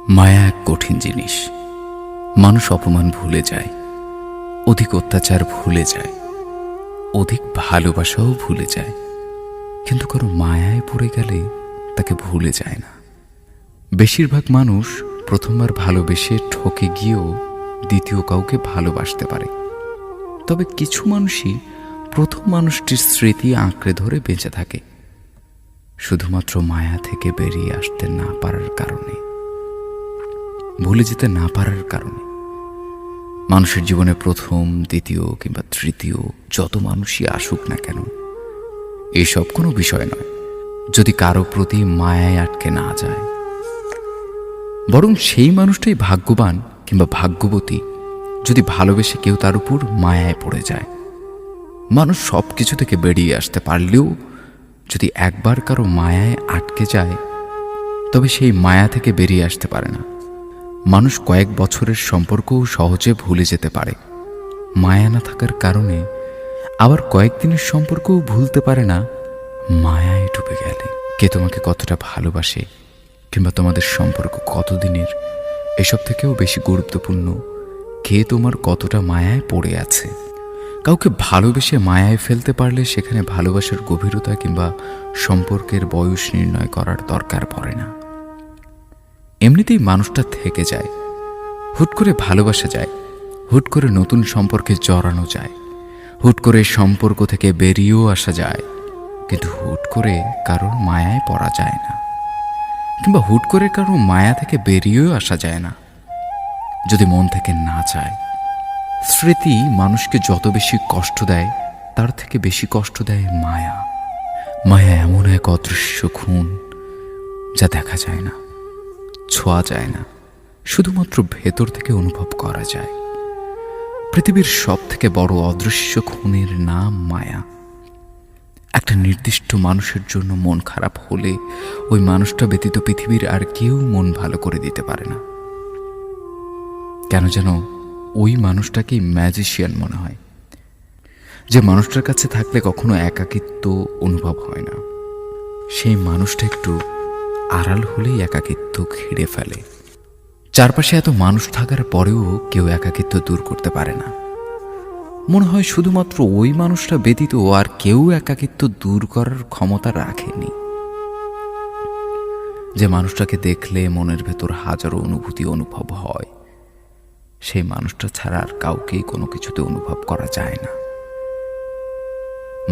মায়া এক কঠিন জিনিস। মানুষ অপমান ভুলে যায়, অধিক অত্যাচার ভুলে যায়, অধিক ভালোবাসাও ভুলে যায়, কিন্তু কারো মায়ায় পড়ে গেলে তাকে ভুলে যায় না। বেশিরভাগ মানুষ প্রথমবার ভালোবেসে ঠকে গিয়েও দ্বিতীয় কাউকে ভালোবাসতে পারে, তবে কিছু মানুষই প্রথম মানুষটির স্মৃতি আঁকড়ে ধরে বেঁচে থাকে, শুধুমাত্র মায়া থেকে বেরিয়ে আসতে না পারার কারণে, ভুলে যেতে না পারার কারণে। মানুষের জীবনে প্রথম, দ্বিতীয় কিংবা তৃতীয় যত মানুষই আসুক না কেন, এসব কোনো বিষয় নয় যদি কারো প্রতি মায়ায় আটকে না যায়। বরং সেই মানুষটাই ভাগ্যবান কিংবা ভাগ্যবতী যদি ভালোবেসে কেউ তার উপর মায়ায় পড়ে যায়। মানুষ সব কিছু থেকে বেরিয়ে আসতে পারলেও যদি একবার কারো মায়ায় আটকে যায়, তবে সেই মায়া থেকে বেরিয়ে আসতে পারে না। মানুষ কয়েক বছরের সম্পর্কও সহজে ভুলে যেতে পারে, মায়া না থাকার কারণে। আবার কয়েকদিনের সম্পর্কও ভুলতে পারে না, মায়ায় ডুবে গেলে। কে তোমাকে কতটা ভালোবাসে কিংবা তোমাদের সম্পর্ক কতদিনের, এসব থেকেও বেশি গুরুত্বপূর্ণ কে তোমার কতটা মায়ায় পড়ে আছে। কাউকে ভালোবেসে মায়ায় ফেলতে পারলে সেখানে ভালোবাসার গভীরতা কিংবা সম্পর্কের বয়স নির্ণয় করার দরকার পড়ে না। এমনিতেই মানুষটা থেকে যায়, হুট করে ভালোবাসা যায়, হুট করে নতুন সম্পর্কে জড়ানো যায়, হুট করে সম্পর্ক থেকে বেরিয়েও আসা যায়, কিন্তু হুট করে কারোর মায়ায় পড়া যায় না, কিংবা হুট করে কারো মায়া থেকে বেরিয়েও আসা যায় না যদি মন থেকে না চায়। স্মৃতি মানুষকে যত বেশি কষ্ট দেয়, তার থেকে বেশি কষ্ট দেয় মায়া। মায়া এমন এক অদৃশ্য খুন যা দেখা যায় না, ছোঁয়া যায় না, শুধুমাত্র ভেতর থেকে অনুভব করা যায়। পৃথিবীর সব থেকে বড় অদৃশ্য খুনের নাম মায়া। একটা নির্দিষ্ট মানুষের জন্য মন খারাপ হলে ওই মানুষটা ব্যতীত পৃথিবীর আর কেউ মন ভালো করে দিতে পারে না। কেন যেন ওই মানুষটাকেই ম্যাজিশিয়ান মনে হয়, যে মানুষটার কাছে থাকলে কখনো একাকিত্ব অনুভব হয় না। সেই মানুষটা একটু আড়াল হলেই একাকিত্ব ঘিরে ফেলে। চারপাশে এত মানুষ থাকার পরেও কেউ একাকিত্ব দূর করতে পারে না। মনে হয় শুধুমাত্র ওই মানুষটা ব্যতীত আর কেউ একাকিত্ব দূর করার ক্ষমতা রাখেনি। যে মানুষটাকে দেখলে মনের ভেতর হাজারো অনুভূতি অনুভব হয়, সেই মানুষটা ছাড়া আর কাউকেই কোনো কিছুতে অনুভব করা যায় না।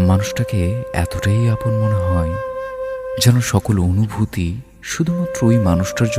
মানুষটাকে এতটাই আপন মনে হয় যেন সকল অনুভূতি শুধুমাত্র ওই মানুষটার জন্য